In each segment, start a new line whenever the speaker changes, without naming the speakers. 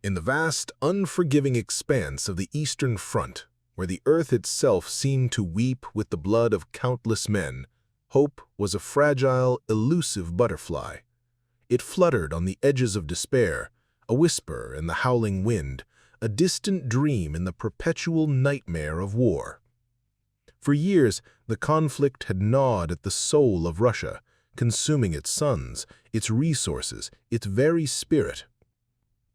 In the vast, unforgiving expanse of the Eastern Front, where the earth itself seemed to weep with the blood of countless men, hope was a fragile, elusive butterfly. It fluttered on the edges of despair, a whisper in the howling wind, a distant dream in the perpetual nightmare of war. For years, the conflict had gnawed at the soul of Russia, consuming its sons, its resources, its very spirit.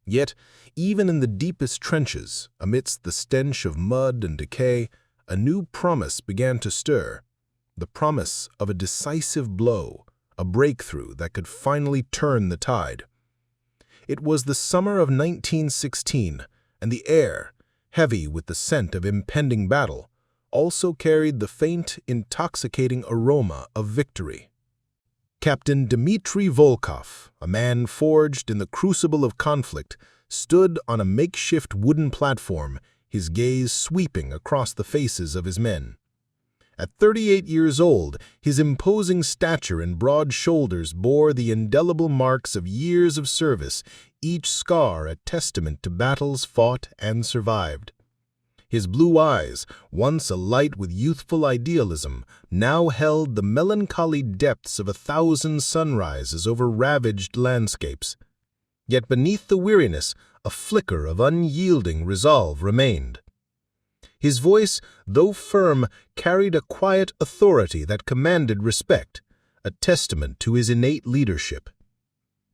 Yet, even in the deepest trenches, amidst the stench of mud and decay, a new promise began to stir, the promise of a decisive blow, a breakthrough that could finally turn the tide. It was the summer of 1916, and the air, heavy with the scent of impending battle, also carried the faint, intoxicating aroma of victory. Captain Dmitri Volkov, a man forged in the crucible of conflict, stood on a makeshift wooden platform, his gaze sweeping across the faces of his men. At 38 years old, his imposing stature and broad shoulders bore the indelible marks of years of service, each scar a testament to battles fought and survived. His blue eyes, once alight with youthful idealism, now held the melancholy depths of 1,000 sunrises over ravaged landscapes. Yet beneath the weariness, a flicker of unyielding resolve remained. His voice, though firm, carried a quiet authority that commanded respect, a testament to his innate leadership.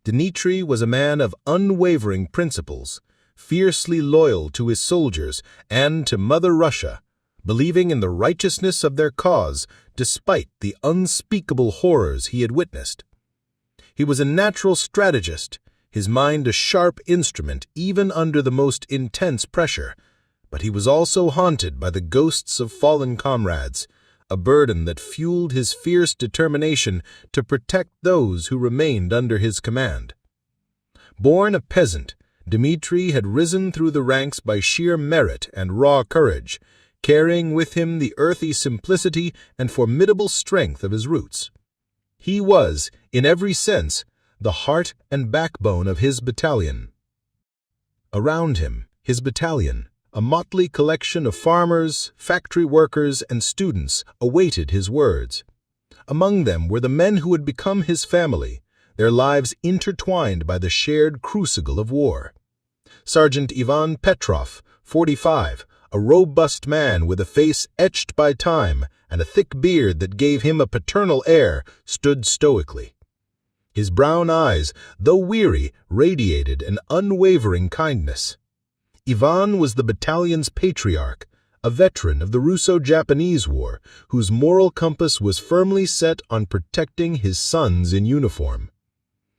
Dmitri was a man of unwavering principles, fiercely loyal to his soldiers and to Mother Russia, believing in the righteousness of their cause despite the unspeakable horrors he had witnessed. He was a natural strategist, his mind a sharp instrument even under the most intense pressure, but he was also haunted by the ghosts of fallen comrades, a burden that fueled his fierce determination to protect those who remained under his command. Born a peasant, Dmitri had risen through the ranks by sheer merit and raw courage, carrying with him the earthy simplicity and formidable strength of his roots. He was, in every sense, the heart and backbone of his battalion. Around him, his battalion, a motley collection of farmers, factory workers, and students, awaited his words. Among them were the men who had become his family, their lives intertwined by the shared crucible of war. Sergeant Ivan Petrov, 45, a robust man with a face etched by time and a thick beard that gave him a paternal air, stood stoically. His brown eyes, though weary, radiated an unwavering kindness. Ivan was the battalion's patriarch, a veteran of the Russo-Japanese War, whose moral compass was firmly set on protecting his sons in uniform.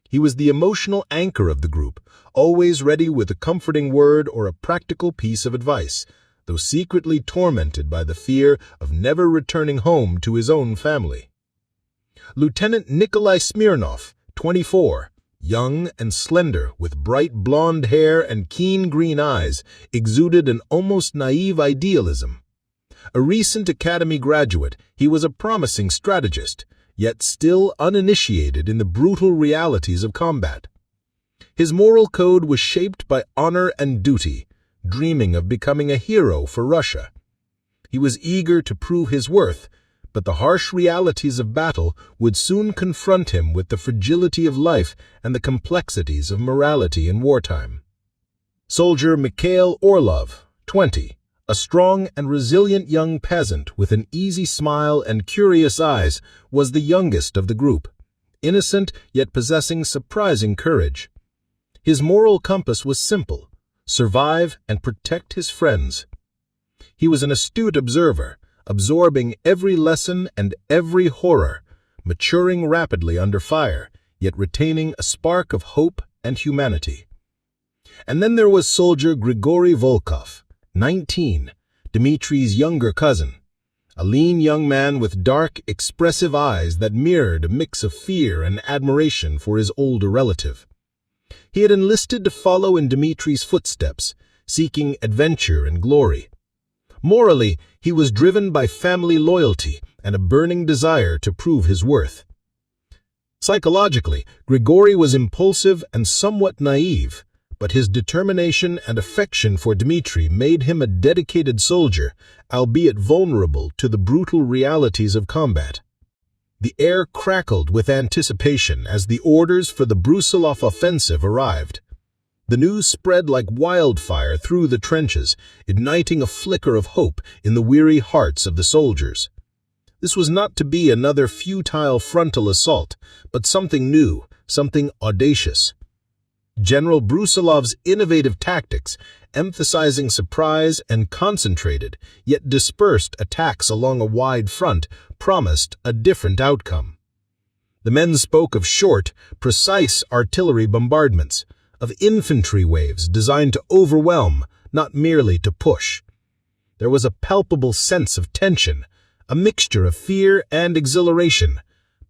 He was the emotional anchor of the group, always ready with a comforting word or a practical piece of advice, though secretly tormented by the fear of never returning home to his own family. Lieutenant Nikolai Smirnov, 24, young and slender, with bright blonde hair and keen green eyes, exuded an almost naive idealism. A recent academy graduate, he was a promising strategist, yet still uninitiated in the brutal realities of combat. His moral code was shaped by honor and duty, dreaming of becoming a hero for Russia. He was eager to prove his worth, but the harsh realities of battle would soon confront him with the fragility of life and the complexities of morality in wartime. Soldier Mikhail Orlov, 20, a strong and resilient young peasant with an easy smile and curious eyes, was the youngest of the group, innocent yet possessing surprising courage. His moral compass was simple: survive and protect his friends. He was an astute observer, absorbing every lesson and every horror, maturing rapidly under fire, yet retaining a spark of hope and humanity. And then there was soldier Grigory Volkov, 19, Dmitri's younger cousin, a lean young man with dark, expressive eyes that mirrored a mix of fear and admiration for his older relative. He had enlisted to follow in Dmitri's footsteps, seeking adventure and glory. Morally, he was driven by family loyalty and a burning desire to prove his worth. Psychologically, Grigory was impulsive and somewhat naive, but his determination and affection for Dmitri made him a dedicated soldier, albeit vulnerable to the brutal realities of combat. The air crackled with anticipation as the orders for the Brusilov Offensive arrived. The news spread like wildfire through the trenches, igniting a flicker of hope in the weary hearts of the soldiers. This was not to be another futile frontal assault, but something new, something audacious. General Brusilov's innovative tactics, emphasizing surprise and concentrated, yet dispersed attacks along a wide front, promised a different outcome. The men spoke of short, precise artillery bombardments, of infantry waves designed to overwhelm, not merely to push. There was a palpable sense of tension, a mixture of fear and exhilaration,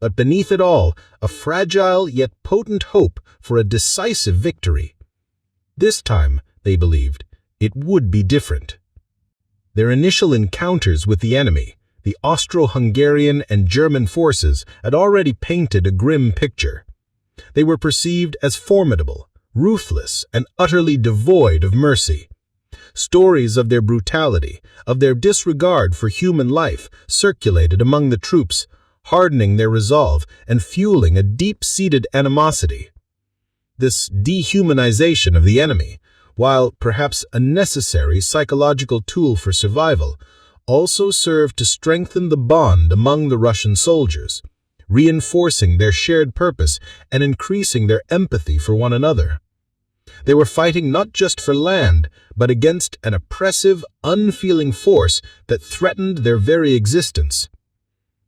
but beneath it all, a fragile yet potent hope for a decisive victory. This time, they believed, it would be different. Their initial encounters with the enemy, the Austro-Hungarian and German forces, had already painted a grim picture. They were perceived as formidable, ruthless, and utterly devoid of mercy. Stories of their brutality, of their disregard for human life, circulated among the troops, hardening their resolve and fueling a deep-seated animosity. This dehumanization of the enemy, while perhaps a necessary psychological tool for survival, also served to strengthen the bond among the Russian soldiers, reinforcing their shared purpose and increasing their empathy for one another. They were fighting not just for land, but against an oppressive, unfeeling force that threatened their very existence.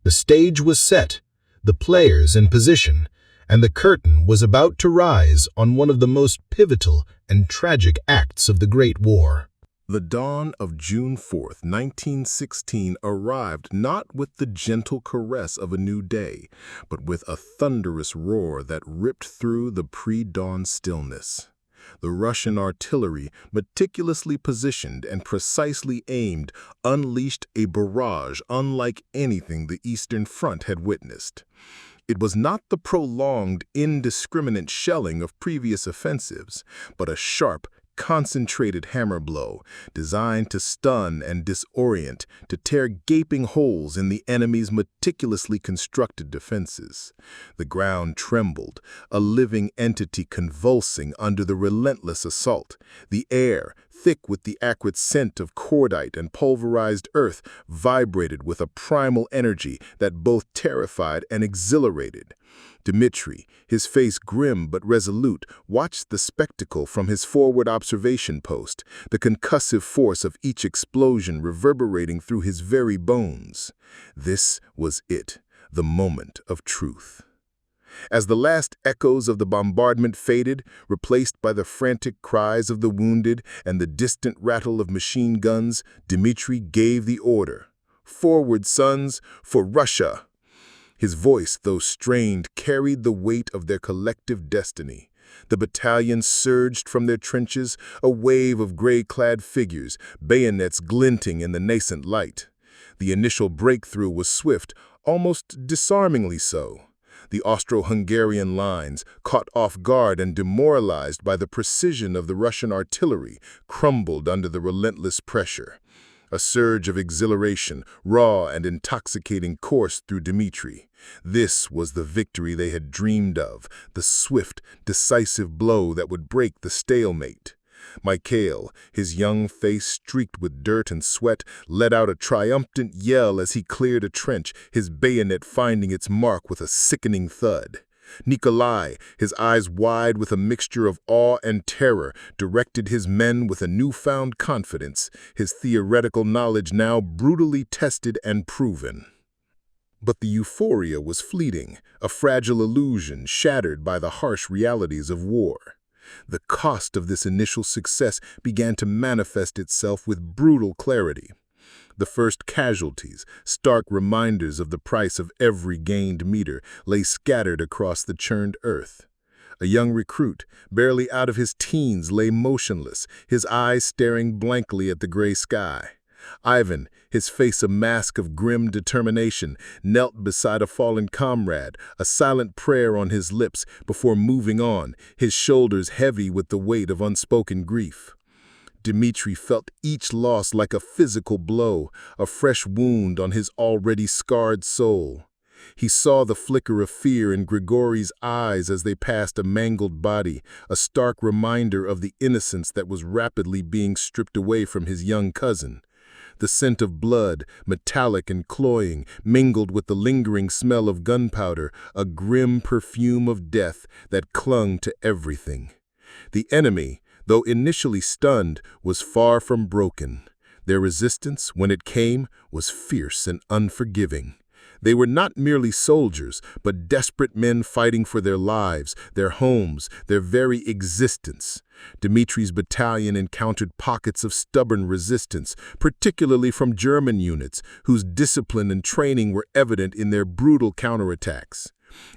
The stage was set, the players in position, and the curtain was about to rise on one of the most pivotal and tragic acts of the Great War.
The dawn of June 4th, 1916 arrived not with the gentle caress of a new day, but with a thunderous roar that ripped through the pre-dawn stillness. The Russian artillery, meticulously positioned and precisely aimed, unleashed a barrage unlike anything the Eastern Front had witnessed. It was not the prolonged, indiscriminate shelling of previous offensives, but a sharp, concentrated hammer blow, designed to stun and disorient, to tear gaping holes in the enemy's meticulously constructed defenses. The ground trembled, a living entity convulsing under the relentless assault. The air, thick with the acrid scent of cordite and pulverized earth, vibrated with a primal energy that both terrified and exhilarated. Dmitri, his face grim but resolute, watched the spectacle from his forward observation post, the concussive force of each explosion reverberating through his very bones. This was it, the moment of truth. As the last echoes of the bombardment faded, replaced by the frantic cries of the wounded and the distant rattle of machine guns, Dmitri gave the order, "Forward, sons, for Russia!" His voice, though strained, carried the weight of their collective destiny. The battalions surged from their trenches, a wave of gray-clad figures, bayonets glinting in the nascent light. The initial breakthrough was swift, almost disarmingly so. The Austro-Hungarian lines, caught off guard and demoralized by the precision of the Russian artillery, crumbled under the relentless pressure. A surge of exhilaration, raw and intoxicating, coursed through Dmitri. This was the victory they had dreamed of, the swift, decisive blow that would break the stalemate. Mikhail, his young face streaked with dirt and sweat, let out a triumphant yell as he cleared a trench, his bayonet finding its mark with a sickening thud. Nikolai, his eyes wide with a mixture of awe and terror, directed his men with a newfound confidence, his theoretical knowledge now brutally tested and proven. But the euphoria was fleeting, a fragile illusion shattered by the harsh realities of war. The cost of this initial success began to manifest itself with brutal clarity. The first casualties, stark reminders of the price of every gained meter, lay scattered across the churned earth. A young recruit, barely out of his teens, lay motionless, his eyes staring blankly at the gray sky. Ivan, his face a mask of grim determination, knelt beside a fallen comrade, a silent prayer on his lips before moving on, his shoulders heavy with the weight of unspoken grief. Dmitri felt each loss like a physical blow, a fresh wound on his already scarred soul. He saw the flicker of fear in Grigori's eyes as they passed a mangled body, a stark reminder of the innocence that was rapidly being stripped away from his young cousin. The scent of blood, metallic and cloying, mingled with the lingering smell of gunpowder, a grim perfume of death that clung to everything. The enemy, though initially stunned, was far from broken. Their resistance, when it came, was fierce and unforgiving. They were not merely soldiers, but desperate men fighting for their lives, their homes, their very existence. Dmitri's battalion encountered pockets of stubborn resistance, particularly from German units, whose discipline and training were evident in their brutal counterattacks.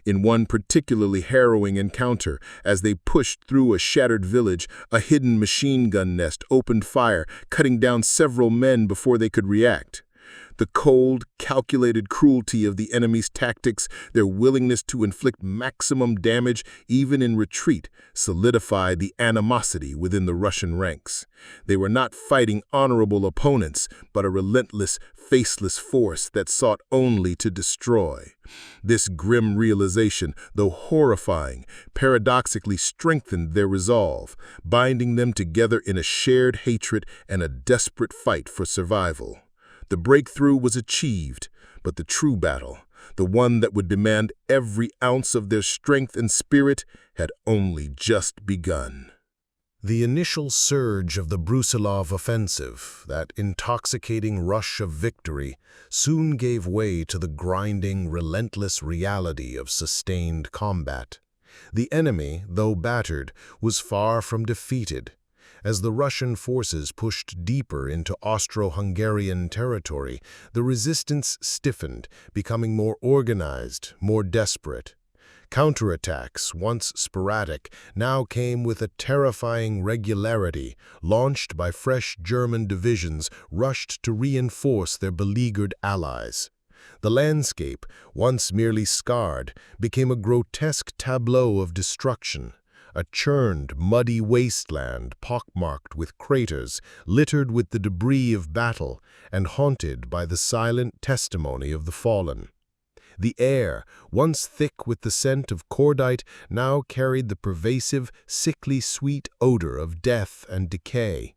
In one particularly harrowing encounter, as they pushed through a shattered village, a hidden machine gun nest opened fire, cutting down several men before they could react. The cold, calculated cruelty of the enemy's tactics, their willingness to inflict maximum damage even in retreat, solidified the animosity within the Russian ranks. They were not fighting honorable opponents, but a relentless, faceless force that sought only to destroy. This grim realization, though horrifying, paradoxically strengthened their resolve, binding them together in a shared hatred and a desperate fight for survival. The breakthrough was achieved, but the true battle, the one that would demand every ounce of their strength and spirit, had only just begun.
The initial surge of the Brusilov Offensive, that intoxicating rush of victory, soon gave way to the grinding, relentless reality of sustained combat. The enemy, though battered, was far from defeated. As the Russian forces pushed deeper into Austro-Hungarian territory, the resistance stiffened, becoming more organized, more desperate. Counterattacks, once sporadic, now came with a terrifying regularity, launched by fresh German divisions rushed to reinforce their beleaguered allies. The landscape, once merely scarred, became a grotesque tableau of destruction. A churned, muddy wasteland pockmarked with craters, littered with the debris of battle, and haunted by the silent testimony of the fallen. The air, once thick with the scent of cordite, now carried the pervasive, sickly sweet odor of death and decay.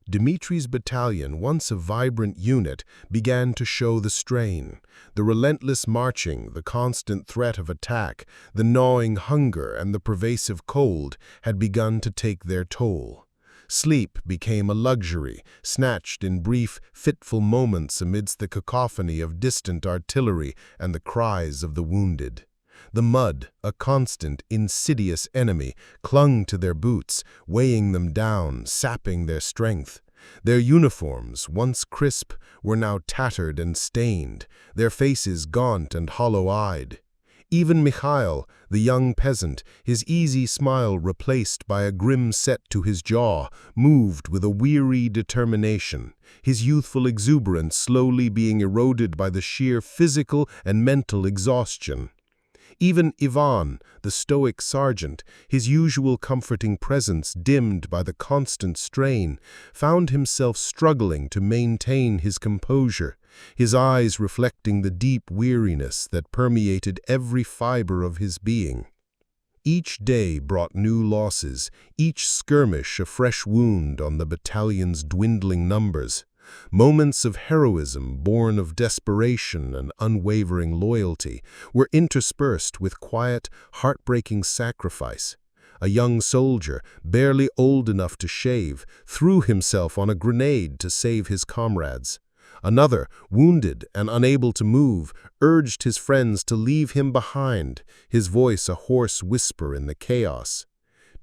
Dmitri's battalion, once a vibrant unit, began to show the strain. The relentless marching, the constant threat of attack, the gnawing hunger and the pervasive cold had begun to take their toll. Sleep became a luxury, snatched in brief, fitful moments amidst the cacophony of distant artillery and the cries of the wounded. The mud, a constant, insidious enemy, clung to their boots, weighing them down, sapping their strength. Their uniforms, once crisp, were now tattered and stained, their faces gaunt and hollow-eyed. Even Mikhail, the young peasant, his easy smile replaced by a grim set to his jaw, moved with a weary determination, his youthful exuberance slowly being eroded by the sheer physical and mental exhaustion. Even Ivan, the stoic sergeant, his usual comforting presence dimmed by the constant strain, found himself struggling to maintain his composure, his eyes reflecting the deep weariness that permeated every fiber of his being. Each day brought new losses, each skirmish a fresh wound on the battalion's dwindling numbers. Moments of heroism born of desperation and unwavering loyalty were interspersed with quiet, heartbreaking sacrifice. A young soldier, barely old enough to shave, threw himself on a grenade to save his comrades. Another, wounded and unable to move, urged his friends to leave him behind, his voice a hoarse whisper in the chaos.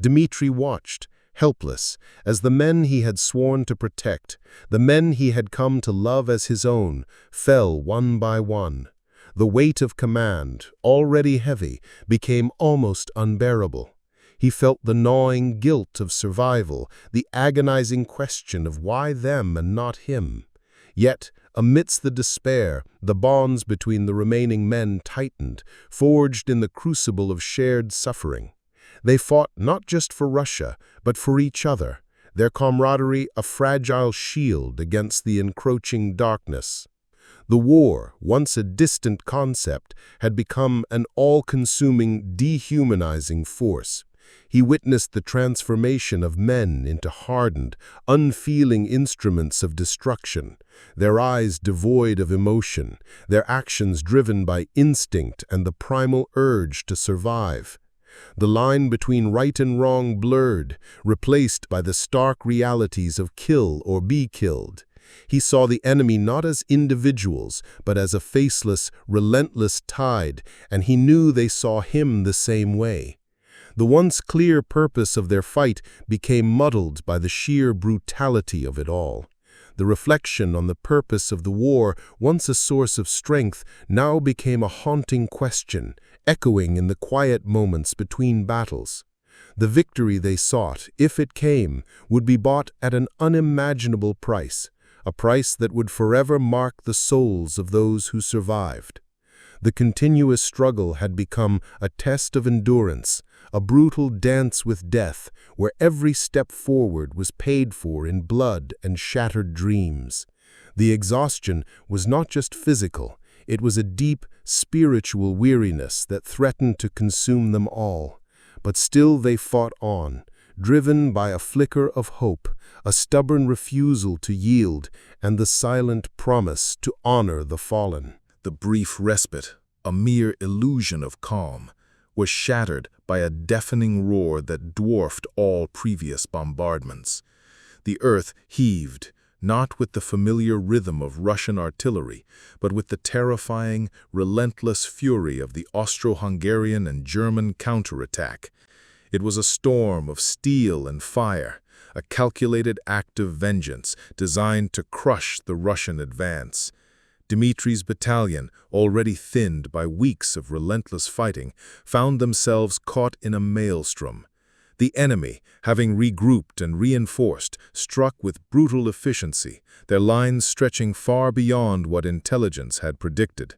Dmitri watched, helpless, as the men he had sworn to protect, the men he had come to love as his own, fell one by one. The weight of command, already heavy, became almost unbearable. He felt the gnawing guilt of survival, the agonizing question of why them and not him.
Yet, amidst the despair, the bonds between the remaining men tightened, forged in the crucible of shared suffering. They fought not just for Russia, but for each other, their camaraderie a fragile shield against the encroaching darkness. The war, once a distant concept, had become an all-consuming, dehumanizing force. He witnessed the transformation of men into hardened, unfeeling instruments of destruction, their eyes devoid of emotion, their actions driven by instinct and the primal urge to survive. The line between right and wrong blurred, replaced by the stark realities of kill or be killed. He saw the enemy not as individuals, but as a faceless, relentless tide, and he knew they saw him the same way. The once clear purpose of their fight became muddled by the sheer brutality of it all. The reflection on the purpose of the war, once a source of strength, now became a haunting question, echoing in the quiet moments between battles. The victory they sought, if it came, would be bought at an unimaginable price, a price that would forever mark the souls of those who survived. The continuous struggle had become a test of endurance, a brutal dance with death, where every step forward was paid for in blood and shattered dreams. The exhaustion was not just physical, it was a deep, spiritual weariness that threatened to consume them all. But still they fought on, driven by a flicker of hope, a stubborn refusal to yield, and the silent promise to honor the fallen.
The brief respite, a mere illusion of calm, was shattered by a deafening roar that dwarfed all previous bombardments. The earth heaved, not with the familiar rhythm of Russian artillery, but with the terrifying, relentless fury of the Austro-Hungarian and German counterattack. It was a storm of steel and fire, a calculated act of vengeance designed to crush the Russian advance. Dmitri's battalion, already thinned by weeks of relentless fighting, found themselves caught in a maelstrom. The enemy, having regrouped and reinforced, struck with brutal efficiency, their lines stretching far beyond what intelligence had predicted.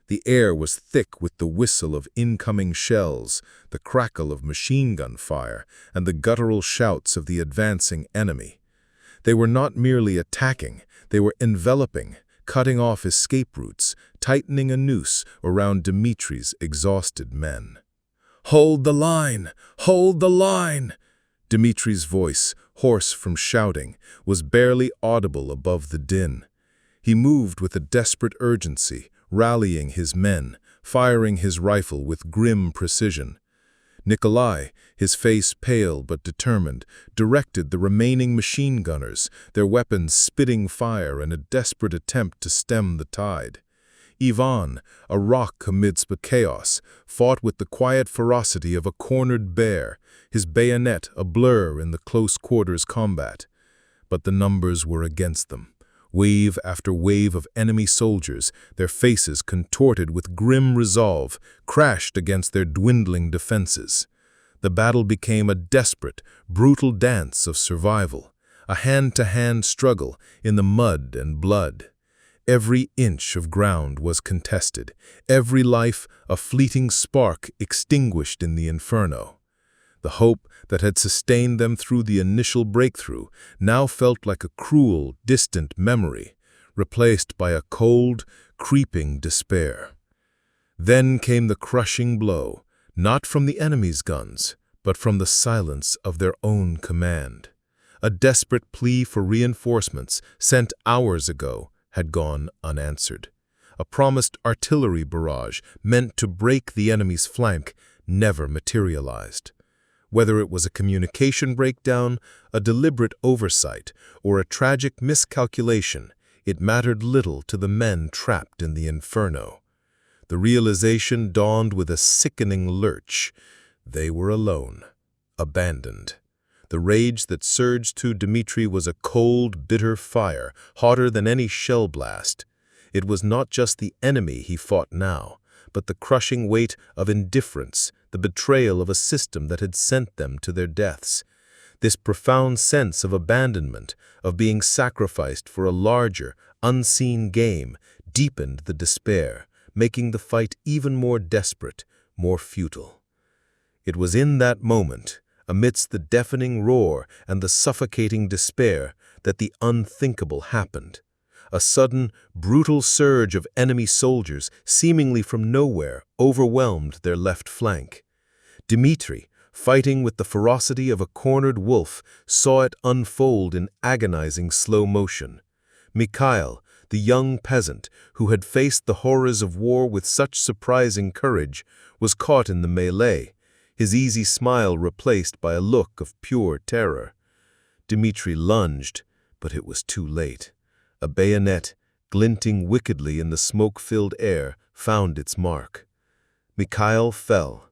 The air was thick with the whistle of incoming shells, the crackle of machine gun fire, and the guttural shouts of the advancing enemy. They were not merely attacking, they were enveloping, cutting off escape routes, tightening a noose around Dmitri's exhausted men. "Hold the line! Hold the line!" Dmitri's voice, hoarse from shouting, was barely audible above the din. He moved with a desperate urgency, rallying his men, firing his rifle with grim precision. Nikolai, his face pale but determined, directed the remaining machine gunners, their weapons spitting fire in a desperate attempt to stem the tide. Ivan, a rock amidst the chaos, fought with the quiet ferocity of a cornered bear, his bayonet a blur in the close-quarters combat. But the numbers were against them. Wave after wave of enemy soldiers, their faces contorted with grim resolve, crashed against their dwindling defenses. The battle became a desperate, brutal dance of survival, a hand-to-hand struggle in the mud and blood. Every inch of ground was contested, every life a fleeting spark extinguished in the inferno. The hope that had sustained them through the initial breakthrough now felt like a cruel, distant memory, replaced by a cold, creeping despair. Then came the crushing blow, not from the enemy's guns, but from the silence of their own command. A desperate plea for reinforcements sent hours ago had gone unanswered. A promised artillery barrage meant to break the enemy's flank never materialized. Whether it was a communication breakdown, a deliberate oversight, or a tragic miscalculation, it mattered little to the men trapped in the inferno. The realization dawned with a sickening lurch. They were alone, abandoned. The rage that surged through Dmitri was a cold, bitter fire, hotter than any shell blast. It was not just the enemy he fought now, but the crushing weight of indifference, the betrayal of a system that had sent them to their deaths. This profound sense of abandonment, of being sacrificed for a larger, unseen game, deepened the despair, making the fight even more desperate, more futile. It was in that moment, amidst the deafening roar and the suffocating despair, that the unthinkable happened. A sudden, brutal surge of enemy soldiers, seemingly from nowhere, overwhelmed their left flank. Dmitri, fighting with the ferocity of a cornered wolf, saw it unfold in agonizing slow motion. Mikhail, the young peasant who had faced the horrors of war with such surprising courage, was caught in the melee, his easy smile replaced by a look of pure terror. Dmitri lunged, but it was too late. A bayonet, glinting wickedly in the smoke-filled air, found its mark. Mikhail fell,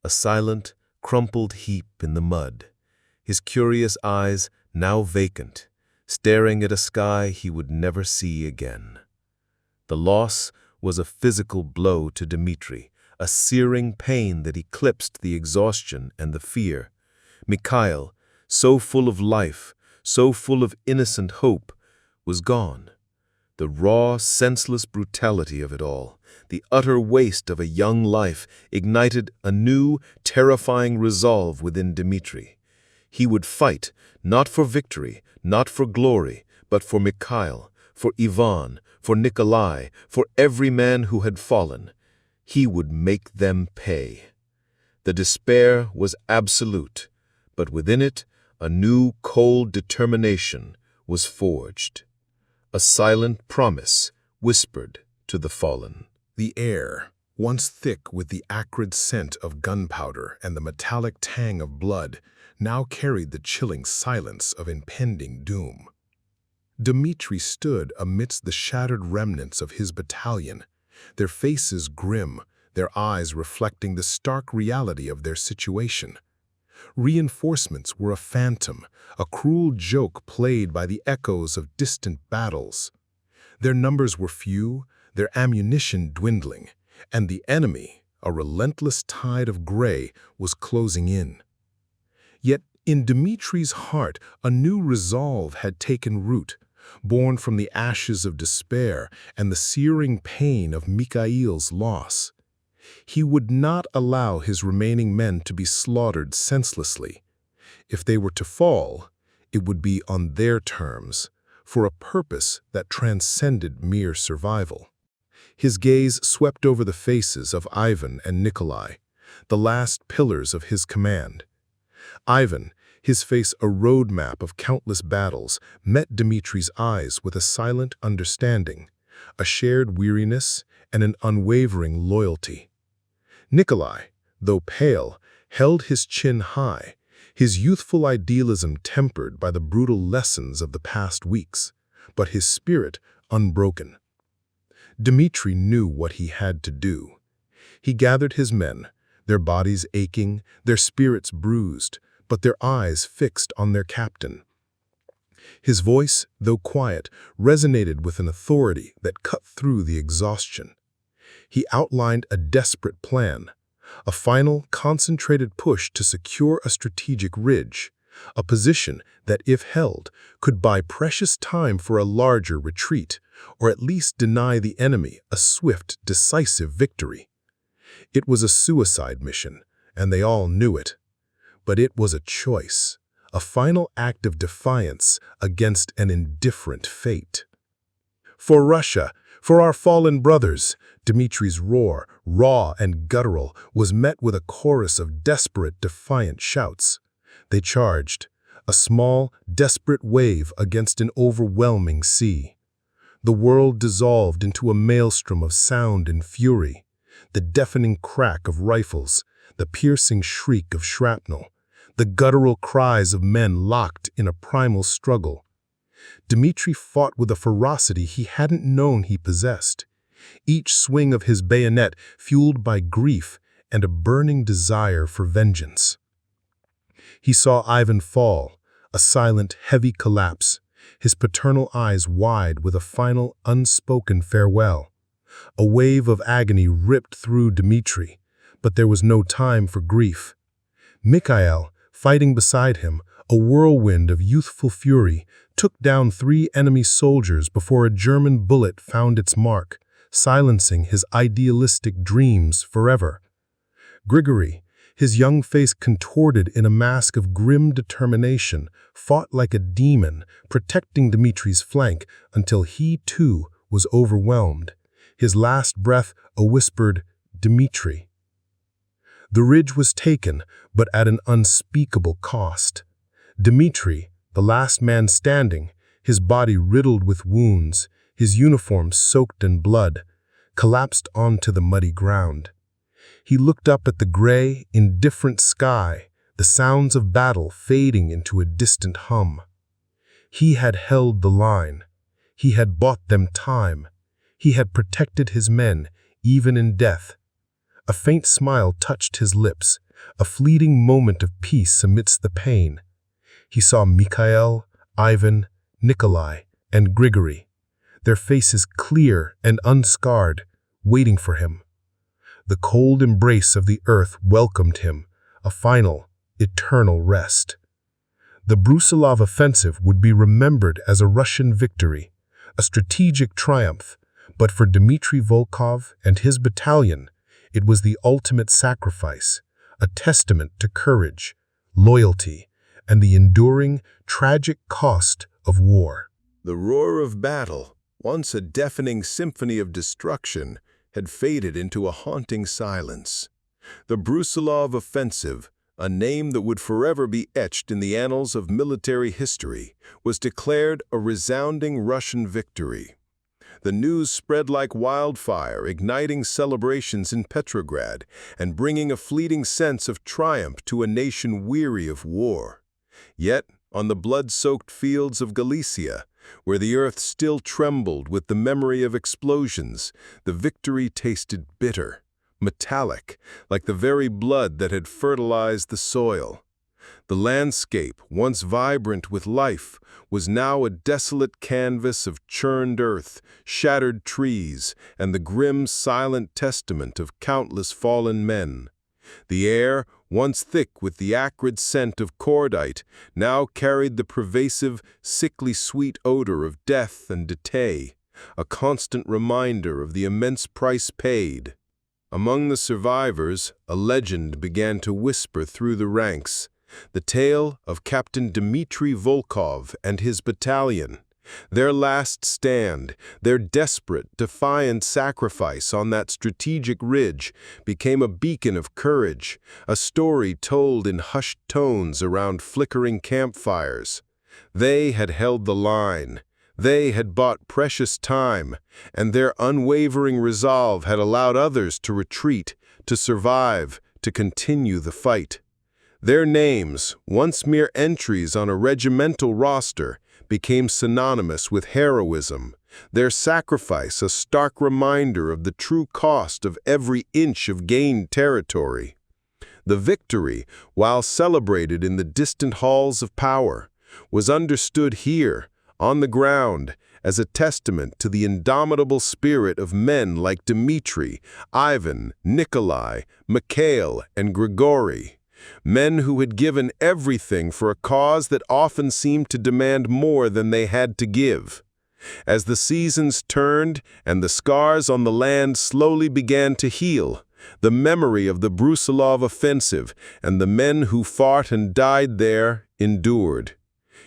a silent, crumpled heap in the mud, his curious eyes now vacant, staring at a sky he would never see again. The loss was a physical blow to Dmitri, a searing pain that eclipsed the exhaustion and the fear. Mikhail, so full of life, so full of innocent hope, was gone. The raw, senseless brutality of it all, the utter waste of a young life, ignited a new, terrifying resolve within Dmitri. He would fight, not for victory, not for glory, but for Mikhail, for Ivan, for Nikolai, for every man who had fallen. He would make them pay. The despair was absolute, but within it, a new, cold determination was forged. A silent promise whispered to the fallen.
The air, once thick with the acrid scent of gunpowder and the metallic tang of blood, now carried the chilling silence of impending doom. Dmitri stood amidst the shattered remnants of his battalion, their faces grim, their eyes reflecting the stark reality of their situation. Reinforcements were a phantom, a cruel joke played by the echoes of distant battles. Their numbers were few, their ammunition dwindling, and the enemy, a relentless tide of gray, was closing in. Yet in Dmitri's heart a new resolve had taken root, born from the ashes of despair and the searing pain of Mikhail's loss. He would not allow his remaining men to be slaughtered senselessly. If they were to fall, it would be on their terms, for a purpose that transcended mere survival. His gaze swept over the faces of Ivan and Nikolai, the last pillars of his command. Ivan, his face a roadmap of countless battles, met Dmitri's eyes with a silent understanding, a shared weariness, and an unwavering loyalty. Nikolai, though pale, held his chin high, his youthful idealism tempered by the brutal lessons of the past weeks, but his spirit unbroken. Dmitri knew what he had to do. He gathered his men, their bodies aching, their spirits bruised, but their eyes fixed on their captain. His voice, though quiet, resonated with an authority that cut through the exhaustion. He outlined a desperate plan, a final, concentrated push to secure a strategic ridge, a position that, if held, could buy precious time for a larger retreat, or at least deny the enemy a swift, decisive victory. It was a suicide mission, and they all knew it. But it was a choice, a final act of defiance against an indifferent fate. For Russia, for our fallen brothers, Dmitri's roar, raw and guttural, was met with a chorus of desperate, defiant shouts. They charged, a small, desperate wave against an overwhelming sea. The world dissolved into a maelstrom of sound and fury, the deafening crack of rifles, the piercing shriek of shrapnel, the guttural cries of men locked in a primal struggle. Dmitri fought with a ferocity he hadn't known he possessed, each swing of his bayonet fueled by grief and a burning desire for vengeance. He saw Ivan fall, a silent, heavy collapse, his paternal eyes wide with a final, unspoken farewell. A wave of agony ripped through Dmitri, but there was no time for grief. Mikhail, fighting beside him, a whirlwind of youthful fury, took down 3 enemy soldiers before a German bullet found its mark, silencing his idealistic dreams forever. Grigory, his young face contorted in a mask of grim determination, fought like a demon, protecting Dmitri's flank until he, too, was overwhelmed. His last breath a whispered, "Dmitri." The ridge was taken, but at an unspeakable cost. Dmitri, the last man standing, his body riddled with wounds, his uniform soaked in blood, collapsed onto the muddy ground. He looked up at the gray, indifferent sky, the sounds of battle fading into a distant hum. He had held the line. He had bought them time. He had protected his men, even in death. A faint smile touched his lips, a fleeting moment of peace amidst the pain. He saw Mikhail, Ivan, Nikolai, and Grigory, their faces clear and unscarred, waiting for him. The cold embrace of the earth welcomed him, a final, eternal rest. The Brusilov Offensive would be remembered as a Russian victory, a strategic triumph, but for Dmitri Volkov and his battalion, it was the ultimate sacrifice, a testament to courage, loyalty, and the enduring, tragic cost of war.
The roar of battle, once a deafening symphony of destruction, had faded into a haunting silence. The Brusilov Offensive, a name that would forever be etched in the annals of military history, was declared a resounding Russian victory. The news spread like wildfire, igniting celebrations in Petrograd and bringing a fleeting sense of triumph to a nation weary of war. Yet, on the blood-soaked fields of Galicia, where the earth still trembled with the memory of explosions, the victory tasted bitter, metallic, like the very blood that had fertilized the soil. The landscape, once vibrant with life, was now a desolate canvas of churned earth, shattered trees, and the grim, silent testament of countless fallen men. The air, once thick with the acrid scent of cordite, now carried the pervasive, sickly sweet odor of death and decay, a constant reminder of the immense price paid. Among the survivors, a legend began to whisper through the ranks, the tale of Captain Dmitri Volkov and his battalion. Their last stand, their desperate, defiant sacrifice on that strategic ridge became a beacon of courage, a story told in hushed tones around flickering campfires. They had held the line. They had bought precious time, and their unwavering resolve had allowed others to retreat, to survive, to continue the fight. Their names, once mere entries on a regimental roster, became synonymous with heroism, their sacrifice a stark reminder of the true cost of every inch of gained territory. The victory, while celebrated in the distant halls of power, was understood here, on the ground, as a testament to the indomitable spirit of men like Dmitri, Ivan, Nikolai, Mikhail, and Grigory. Men who had given everything for a cause that often seemed to demand more than they had to give. As the seasons turned and the scars on the land slowly began to heal, the memory of the Brusilov Offensive and the men who fought and died there endured.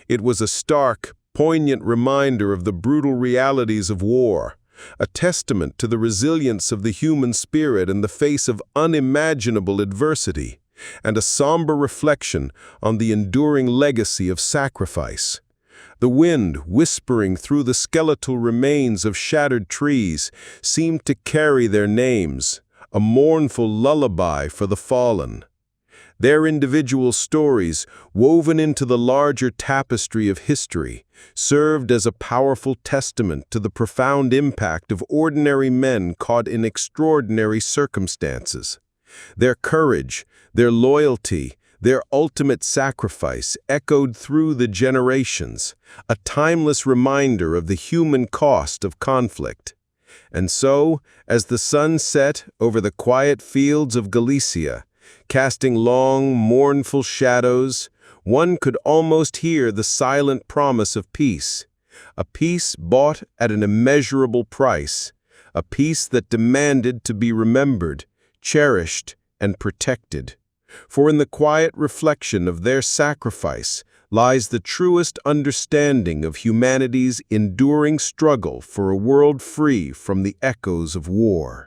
It was a stark, poignant reminder of the brutal realities of war, a testament to the resilience of the human spirit in the face of unimaginable adversity, and a somber reflection on the enduring legacy of sacrifice. The wind, whispering through the skeletal remains of shattered trees, seemed to carry their names, a mournful lullaby for the fallen. Their individual stories, woven into the larger tapestry of history, served as a powerful testament to the profound impact of ordinary men caught in extraordinary circumstances. Their courage, their loyalty, their ultimate sacrifice echoed through the generations, a timeless reminder of the human cost of conflict. And so, as the sun set over the quiet fields of Galicia, casting long, mournful shadows,
One could almost hear the silent promise of peace, a peace bought at an immeasurable price, a peace that demanded to be remembered, cherished, and protected. For in the quiet reflection of their sacrifice lies the truest understanding of humanity's enduring struggle for a world free from the echoes of war.